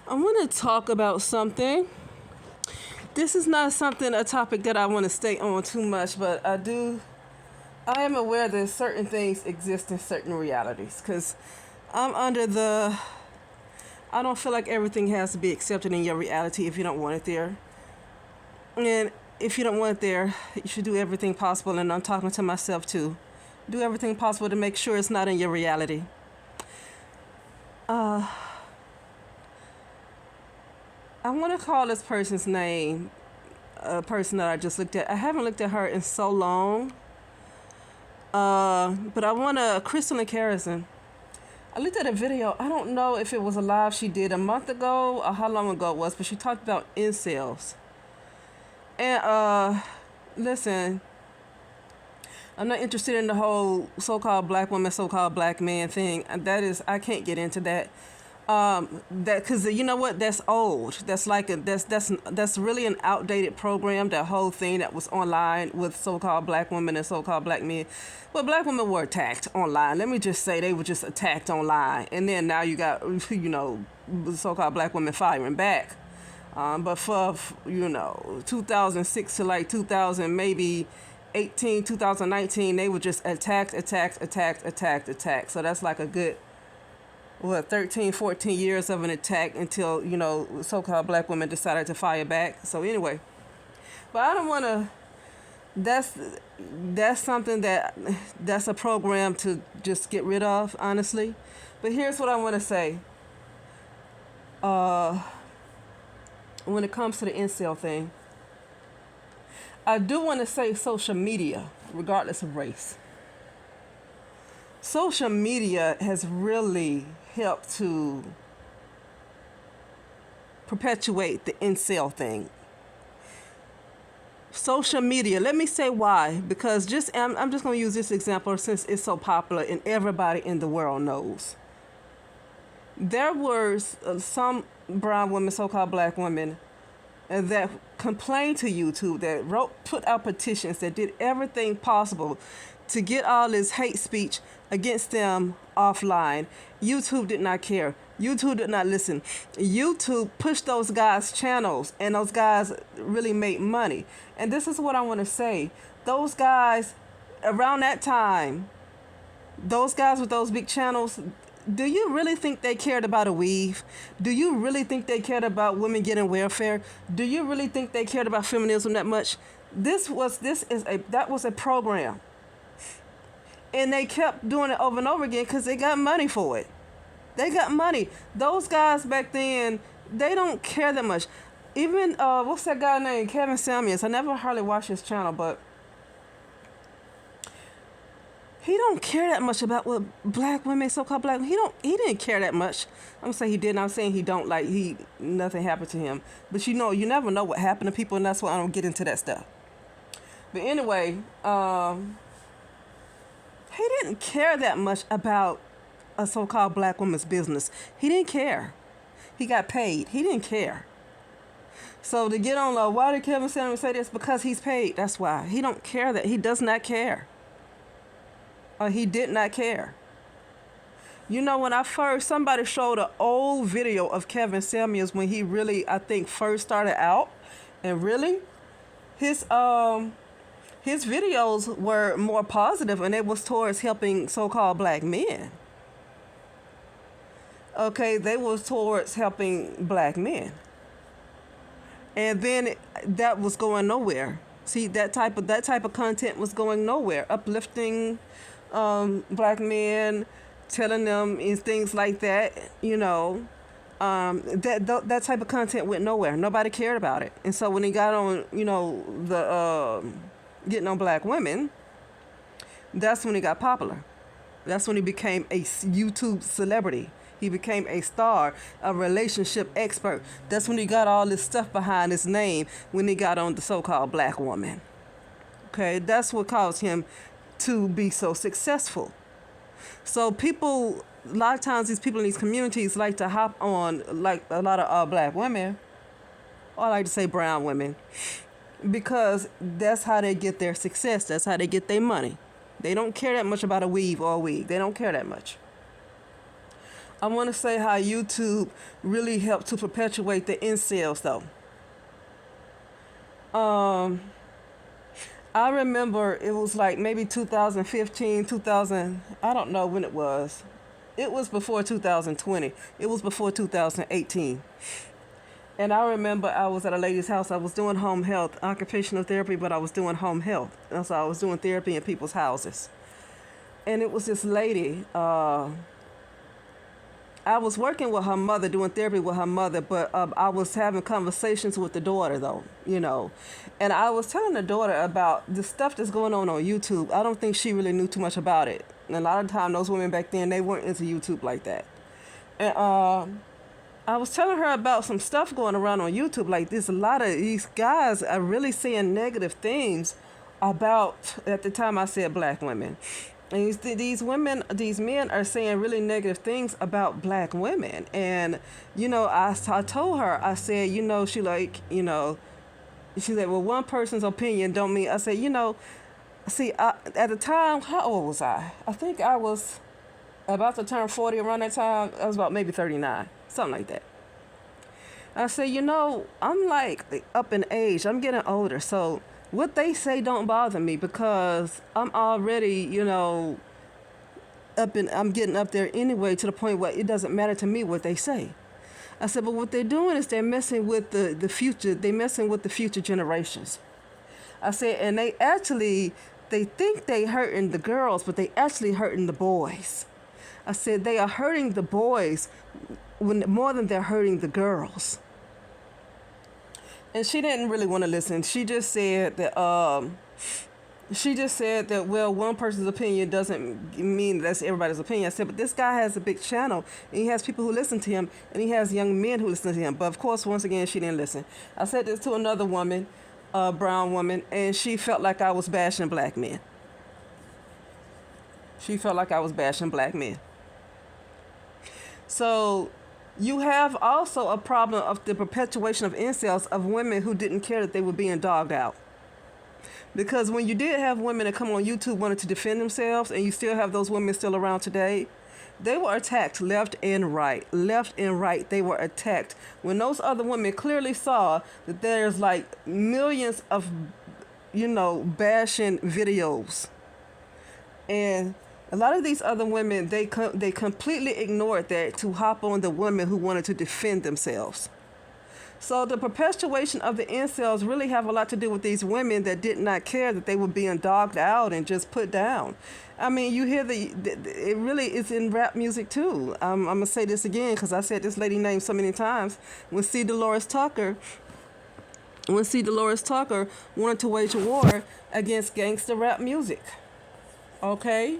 I want to talk about something. This is not a topic that I want to stay on too much, but I am aware that certain things exist in certain realities. Because I'm under the, I don't feel like everything has to be accepted in your reality if you don't want it there. And if you don't want it there, you should do everything possible, and I'm talking to myself too. Do everything possible to make sure it's not in your reality. Uh, I want to call this person's name a person that I just looked at. I haven't looked at her in so long. But I want to, Crystal and Carrison. I looked at a video. I don't know if it was a live she did a month ago or how long ago it was, but she talked about ncels. And listen, I'm not interested in the whole so-called black woman, so-called black man thing. That is, I can't get into that. That because you know what, that's old. That's like that's really an outdated program. That whole thing that was online with so-called black women and so-called black men. Well, black women were attacked online. Let me just say they were just attacked online, and then now you got so-called black women firing back. But for 2006 to like 2000 maybe 18 2019, they were just attacked. So that's like a good 13 14 years of an attack until so-called black women decided to fire back. So anyway, but I don't want to, that's something that's a program to just get rid of, honestly. But here's what I want to say. When it comes to the ncel thing, I do want to say social media, regardless of race. Social media has really helped to perpetuate the ncel thing. Social media, let me say why. Because I'm just going to use this example since it's so popular and everybody in the world knows. There were some brown women, so-called black women, that complained to YouTube, that put out petitions, that did everything possible to get all this hate speech against them offline. YouTube did not care. YouTube did not listen. YouTube pushed those guys' channels, and those guys really made money. And this is what I want to say. Those guys, around that time, those guys with those big channels, do you really think they cared about a weave? Do you really think they cared about women getting welfare? Do you really think they cared about feminism that much? That was a program. And they kept doing it over and over again because they got money for it. They got money. Those guys back then, they don't care that much. Even, what's that guy named? Kevin Samuels. I never hardly watched his channel, but he don't care that much about what black women, so-called black, he didn't care that much. I'm gonna say he didn't. I'm saying he don't, like, nothing happened to him. But you never know what happened to people, and that's why I don't get into that stuff. But anyway, he didn't care that much about a so-called black woman's business. He didn't care. He got paid. He didn't care. So to get on, why did Kevin Samuels say this? Because he's paid. That's why. He don't care that. He does not care. Or he did not care. When somebody showed an old video of Kevin Samuels when he really, I think, first started out. And really, his videos were more positive, and it was towards helping so-called black men. Okay, they was towards helping black men. And then that was going nowhere. See, that type of content was going nowhere. Uplifting black men, telling them things like that, that type of content went nowhere. Nobody cared about it. And so when he got on, the getting on black women, that's when he got popular. That's when he became a YouTube celebrity. He became a star, a relationship expert. That's when he got all this stuff behind his name, when he got on the so-called black woman. Okay, that's what caused him to be so successful. So people, a lot of times these people in these communities like to hop on, like a lot of black women, or I like to say brown women, because that's how they get their success. That's how they get their money. They don't care that much about a weave or a wig. They don't care that much. I want to say how YouTube really helped to perpetuate the incels, though. Um, I remember it was like maybe 2015, 2000, I don't know when it was. It was before 2020. It was before 2018. And I remember I was at a lady's house. I was doing home health, occupational therapy, but I was doing home health. And so I was doing therapy in people's houses. And it was this lady. I was working with her mother, doing therapy with her mother, but I was having conversations with the daughter, though, you know. And I was telling the daughter about the stuff that's going on YouTube. I don't think she really knew too much about it. And a lot of time, those women back then, they weren't into YouTube like that. And I was telling her about some stuff going around on YouTube. Like, there's a lot of these guys are really saying negative things about, at the time I said black women. And these women, these men are saying really negative things about black women. And, you know, I told her, I said, you know, she said, well, one person's opinion don't mean, I said, you know, see, at the time, how old was I? I think I was about to turn 40 around that time. I was about maybe 39, something like that. I said, you know, I'm like up in age. I'm getting older. So what they say don't bother me because I'm already, you know, I'm getting up there anyway to the point where it doesn't matter to me what they say. I said, but what they're doing is they're messing with the future. They're messing with the future generations. I said, and they think they hurting the girls, but they actually hurting the boys. I said, they are hurting the boys more than they're hurting the girls. And she didn't really want to listen. She just said that well, one person's opinion doesn't mean that's everybody's opinion. I said, but this guy has a big channel, and he has people who listen to him, and he has young men who listen to him. But of course, once again, she didn't listen. I said this to another woman, a brown woman, and she felt like I was bashing black men. She felt like I was bashing black men. So you have also a problem of the perpetuation of incels of women who didn't care that they were being dogged out. Because when you did have women that come on YouTube wanted to defend themselves, and you still have those women still around today, they were attacked left and right. Left and right, they were attacked. When those other women clearly saw that there's like millions of, you know, bashing videos. And a lot of these other women, they completely ignored that to hop on the women who wanted to defend themselves. So the perpetuation of the incels really have a lot to do with these women that did not care that they were being dogged out and just put down. I mean, you hear it really is in rap music too. I'm going to say this again because I said this lady name so many times. When C. Dolores Tucker wanted to wage a war against gangster rap music. Okay?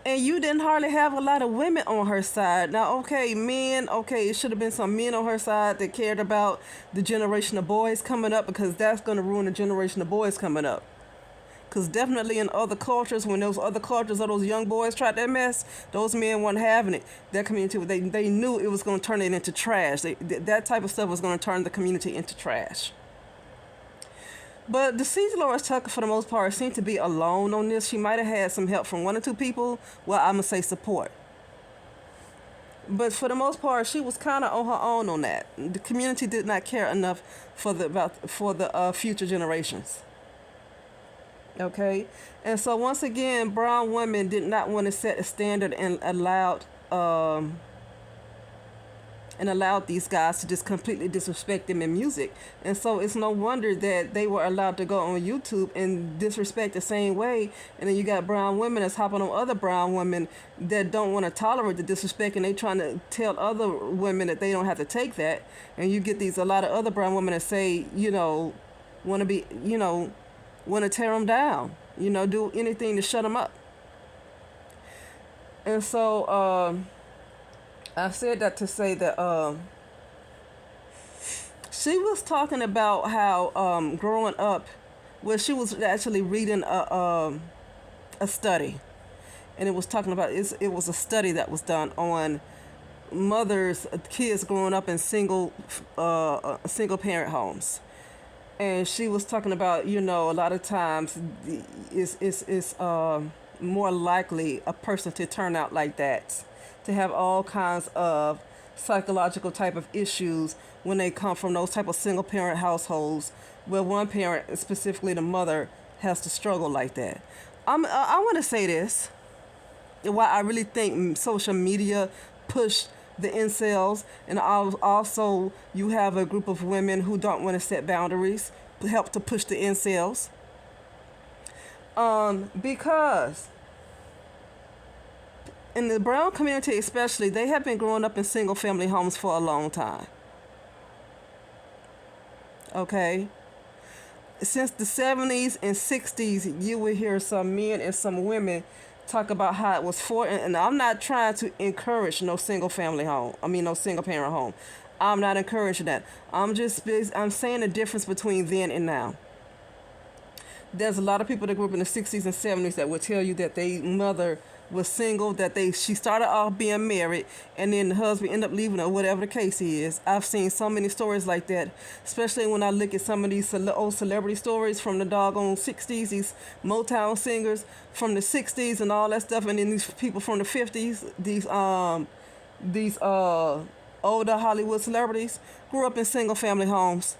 And you didn't hardly have a lot of women on her side. Now, okay, men, okay, it should have been some men on her side that cared about the generation of boys coming up because that's going to ruin the generation of boys coming up. Because definitely in other cultures, when those other cultures or those young boys tried that mess, those men weren't having it. That community, they knew it was going to turn it into trash. That type of stuff was going to turn the community into trash. But the C. Dolores Tucker, for the most part, seemed to be alone on this. She might have had some help from one or two people. Well, I'm going to say support. But for the most part, she was kind of on her own on that. The community did not care enough for the future generations. Okay? And so once again, brown women did not want to set a standard and allowed these guys to just completely disrespect them in music. And so it's no wonder that they were allowed to go on YouTube and disrespect the same way. And then you got brown women that's hopping on other brown women that don't want to tolerate the disrespect, and they trying to tell other women that they don't have to take that. And you get a lot of other brown women that say, you know, want to tear them down, you know, do anything to shut them up. And so, I said that to say that she was talking about how growing up, well, she was actually reading a study, and it was talking about it was a study that was done on kids growing up in single parent homes, and she was talking about, you know, a lot of times it's more likely a person to turn out like that to have all kinds of psychological type of issues when they come from those type of single parent households where one parent, specifically the mother, has to struggle like that. I want to say this, why I really think social media pushed the incels, and also you have a group of women who don't want to set boundaries to help to push the incels. Because in the brown community especially, they have been growing up in single family homes for a long time. Okay? Since the 70s and 60s, you will hear some men and some women talk about how it was for, and I'm not trying to encourage no single family home. No single parent home. I'm not encouraging that. I'm saying the difference between then and now. There's a lot of people that grew up in the 60s and 70s that will tell you that their mother was single, that she started off being married, and then the husband ended up leaving her, whatever the case is. I've seen so many stories like that, especially when I look at some of these old celebrity stories from the doggone 60s, these Motown singers from the 60s and all that stuff, and then these people from the 50s, these older Hollywood celebrities grew up in single family homes,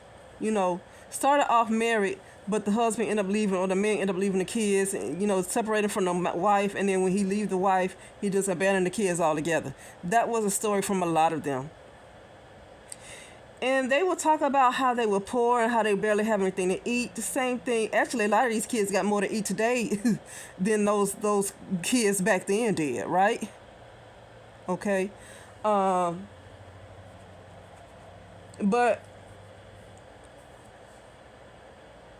started off married, but the husband ended up leaving, or the man ended up leaving the kids, and, separated from the wife, and then when he leave the wife, he just abandoned the kids altogether. That was a story from a lot of them. And they will talk about how they were poor and how they barely have anything to eat. The same thing. Actually, a lot of these kids got more to eat today than those kids back then did, right? Okay. But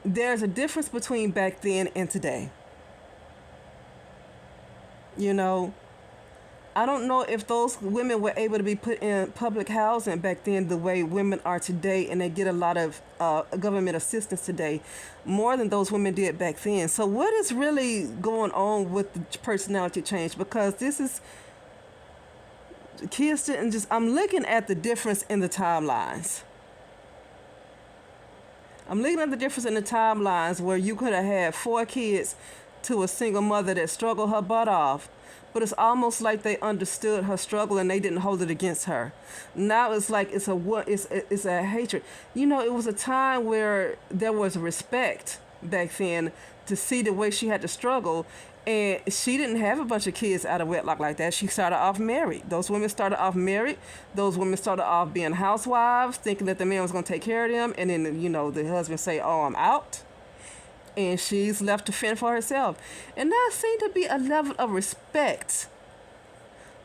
there's a difference between back then and today. I don't know if those women were able to be put in public housing back then the way women are today, and they get a lot of government assistance today, more than those women did back then. So what is really going on with the personality change? Because kids didn't just, I'm looking at the difference in the timelines. I'm looking at the difference in the timelines where you could have had 4 kids to a single mother that struggled her butt off, but it's almost like they understood her struggle and they didn't hold it against her. Now it's like it's a hatred. It was a time where there was respect back then to see the way she had to struggle, and she didn't have a bunch of kids out of wedlock like that. She started off married. Those women started off married. Those women started off being housewives, thinking that the man was going to take care of them, and then the husband say, "Oh, I'm out," and she's left to fend for herself. And that seemed to be a level of respect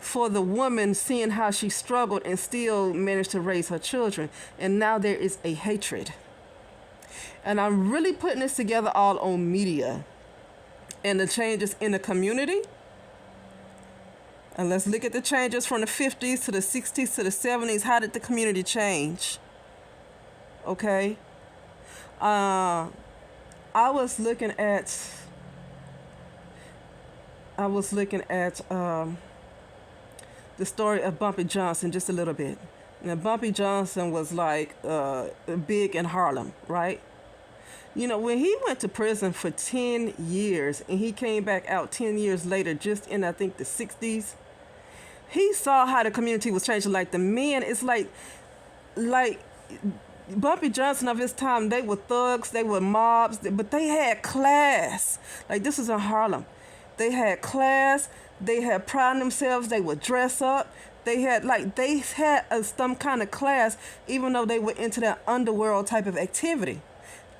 for the woman, seeing how she struggled and still managed to raise her children. And now there is a hatred. And I'm really putting this together all on media and the changes in the community. And let's look at the changes from the 50s to the 60s to the 70s. How did the community change? Okay. I was looking at the story of Bumpy Johnson just a little bit. Now, Bumpy Johnson was like big in Harlem, right? When he went to prison for 10 years and he came back out 10 years later, just in, I think, the 60s, he saw how the community was changing. Like the men, it's like Bumpy Johnson of his time, they were thugs, they were mobs, but they had class. Like, this is in Harlem. They had class, they had pride in themselves, they would dress up. They had some kind of class, even though they were into that underworld type of activity.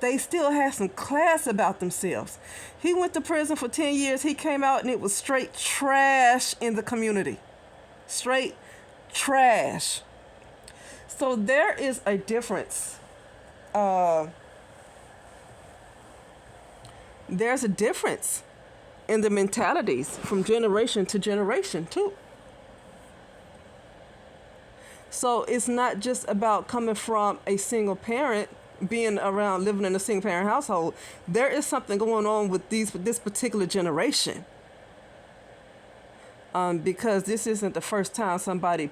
They still had some class about themselves. He went to prison for 10 years. He came out and it was straight trash in the community. Straight trash. So there is a difference. There's a difference in the mentalities from generation to generation too. So it's not just about coming from a single parent, being around, living in a single parent household. There is something going on with this particular generation. Because this isn't the first time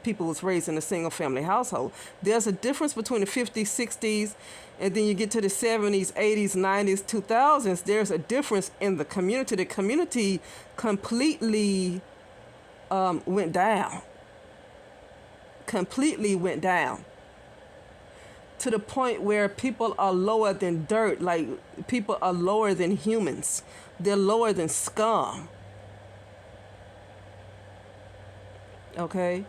people was raised in a single family household. There's a difference between the 50s, 60s, and then you get to the 70s, 80s, 90s, 2000s. There's a difference in the community. The community completely went down. completely went down to the point where people are lower than dirt, like people are lower than humans. They're lower than scum. Okay?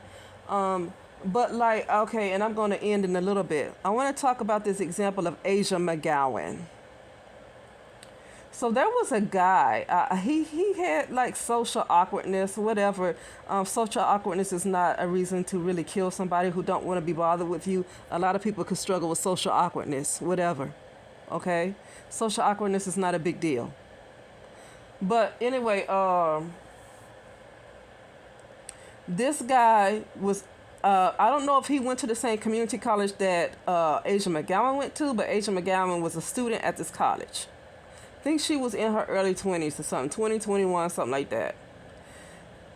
But like, okay, and I'm going to end in a little bit. I want to talk about this example of Asia McGowan. So there was a guy, he had like social awkwardness, whatever. Social awkwardness is not a reason to really kill somebody who don't want to be bothered with you. A lot of people could struggle with social awkwardness, whatever. Okay? Social awkwardness is not a big deal. But anyway, this guy was, I don't know if he went to the same community college that Asia McGowan went to, but Asia McGowan was a student at this college. I think she was in her early 20s or something, 20, 21, something like that.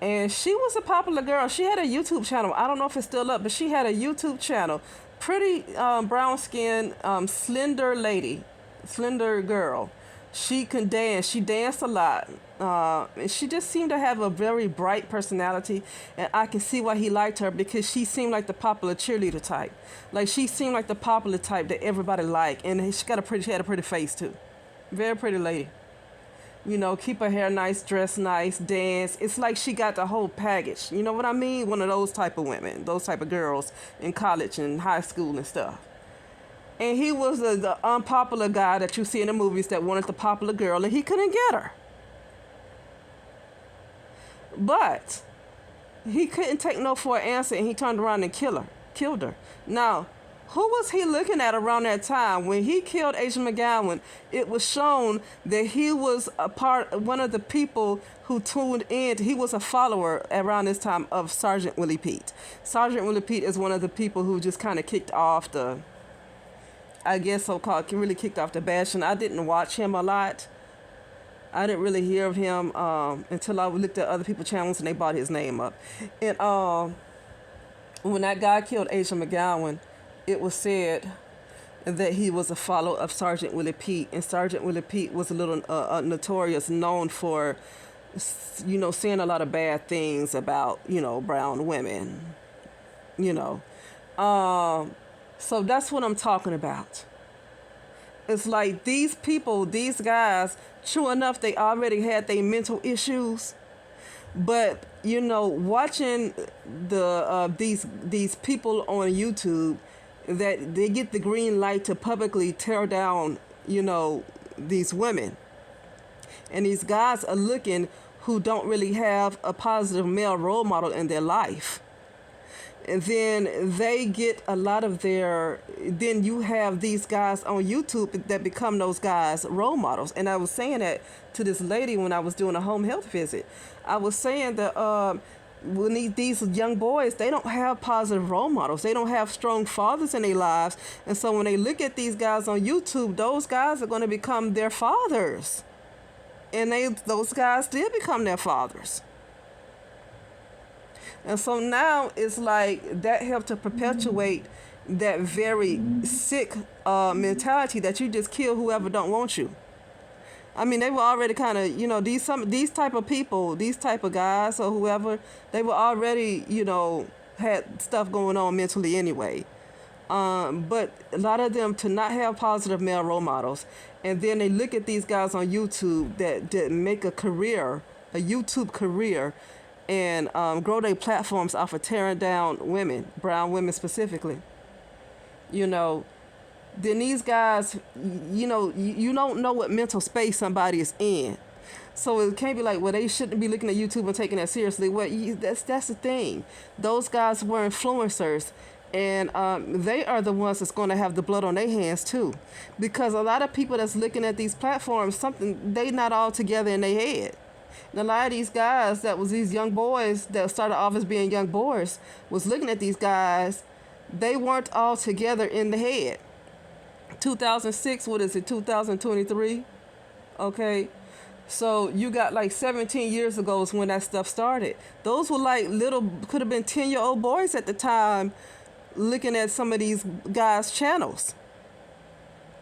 And she was a popular girl. She had a YouTube channel. I don't know if it's still up, but she had a YouTube channel. Pretty brown-skinned, slender lady, slender girl. She can dance. She danced a lot. And she just seemed to have a very bright personality. And I can see why he liked her, because she seemed like the popular cheerleader type. Like, she seemed like the popular type that everybody liked. And she had a pretty face, too. Very pretty lady. You know, keep her hair nice, dress nice, dance. It's like she got the whole package. You know what I mean? One of those type of women, those type of girls in college and high school and stuff. And he was the unpopular guy that you see in the movies that wanted the popular girl, and he couldn't get her. But he couldn't take no for an answer, and he turned around and killed her. Now, who was he looking at around that time? When he killed Asia McGowan, it was shown that he was one of the people who tuned in. He was a follower around this time of Sergeant Willie Pete. Sergeant Willie Pete is one of the people who just kind of kicked off the, I guess so-called, really kicked off the bashing. I didn't watch him a lot. I didn't really hear of him until I looked at other people's channels and they brought his name up. And when that guy killed Asia McGowan, it was said that he was a follower of Sergeant Willie Pete, and Sergeant Willie Pete was a little notorious, known for, you know, saying a lot of bad things about, you know, brown women, you know. So that's what I'm talking about. It's like these people, these guys, true enough, they already had their mental issues, but you know, watching the these people on YouTube, that they get the green light to publicly tear down, you know, these women. And these guys are looking who don't really have a positive male role model in their life. And then they get a lot of then you have these guys on YouTube that become those guys' role models. And I was saying that to this lady when I was doing a home health visit. I was saying that when these young boys, they don't have positive role models. They don't have strong fathers in their lives. And so when they look at these guys on YouTube, those guys are going to become their fathers. And those guys did become their fathers. And so now it's like that helped to perpetuate that very sick mentality that you just kill whoever don't want you. I mean, they were already kind of, you know, these type of people, these type of guys or whoever, they were already, you know, had stuff going on mentally anyway. But a lot of them to not have positive male role models. And then they look at these guys on YouTube that make a career, a YouTube career, and grow their platforms off of tearing down women, brown women specifically. You know, then these guys, you know, you don't know what mental space somebody is in. So it can't be like, well, they shouldn't be looking at YouTube and taking that seriously. Well, that's the thing. Those guys were influencers, and they are the ones that's going to have the blood on their hands too. Because a lot of people that's looking at these platforms, they not all together in their head. And a lot of these guys that was these young boys that started off as being young boys was looking at these guys, they weren't all together in the head. 2006, what is it, 2023? Okay, so you got like 17 years ago is when that stuff started. Those were like could have been 10-year-old boys at the time looking at some of these guys' channels.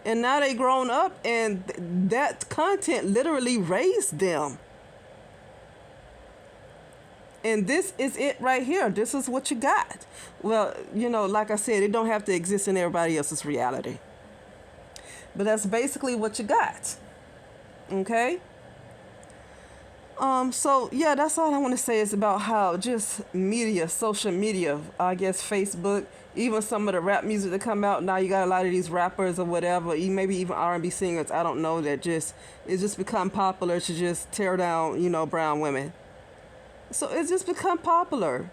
And now they grown up, and that content literally raised them. And this is it right here. This is what you got. Well, like I said, it don't have to exist in everybody else's reality. But that's basically what you got. Okay? So yeah, that's all I want to say is about how just media, social media, I guess Facebook, even some of the rap music that come out now, you got a lot of these rappers or whatever, maybe even R&B singers, I don't know, that it's just become popular to just tear down, brown women. So it's just become popular.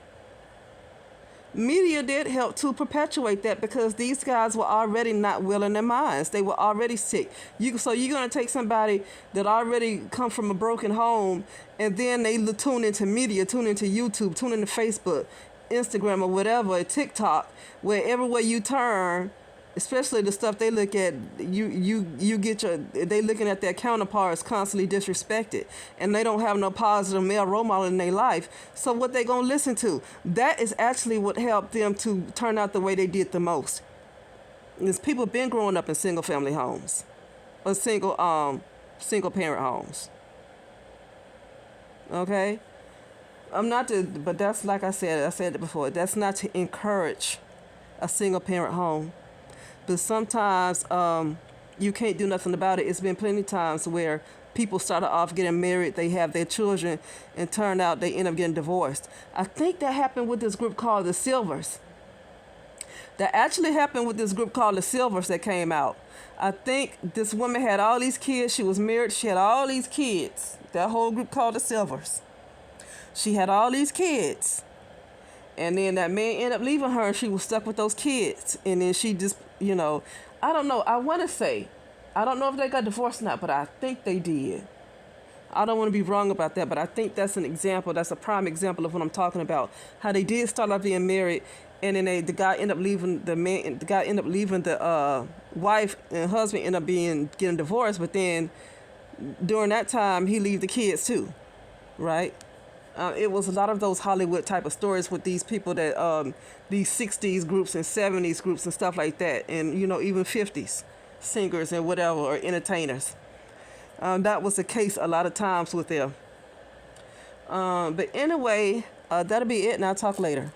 Media did help to perpetuate that because these guys were already not well in their minds. They were already sick. So you're going to take somebody that already come from a broken home, and then they tune into media, tune into YouTube, tune into Facebook, Instagram, or whatever, TikTok, where everywhere you turn, especially the stuff they look at, you get they looking at their counterparts constantly disrespected, and they don't have no positive male role model in their life. So what they gonna listen to? That is actually what helped them to turn out the way they did the most. Is people been growing up in single family homes, or single parent homes. Okay, I'm not to, but that's like I said it before. That's not to encourage a single parent home. But sometimes you can't do nothing about it. It's been plenty of times where people started off getting married, they have their children, and turned out they end up getting divorced. I think that happened with this group called the Silvers. That actually happened with this group called the Silvers that came out. I think this woman had all these kids. She was married. She had all these kids. That whole group called the Silvers. She had all these kids. And then that man ended up leaving her, and she was stuck with those kids. And then she just, I don't know. I want to say, I don't know if they got divorced or not, but I think they did. I don't want to be wrong about that, but I think that's an example. That's a prime example of what I'm talking about. How they did start off being married, and then the guy ended up leaving the man. The guy ended up leaving the wife, and husband ended up getting divorced. But then during that time, he leave the kids too, right? It was a lot of those Hollywood type of stories with these people that these 60s groups and 70s groups and stuff like that, and even 50s singers and whatever, or entertainers. That was the case a lot of times with them. But anyway, that'll be it, and I'll talk later.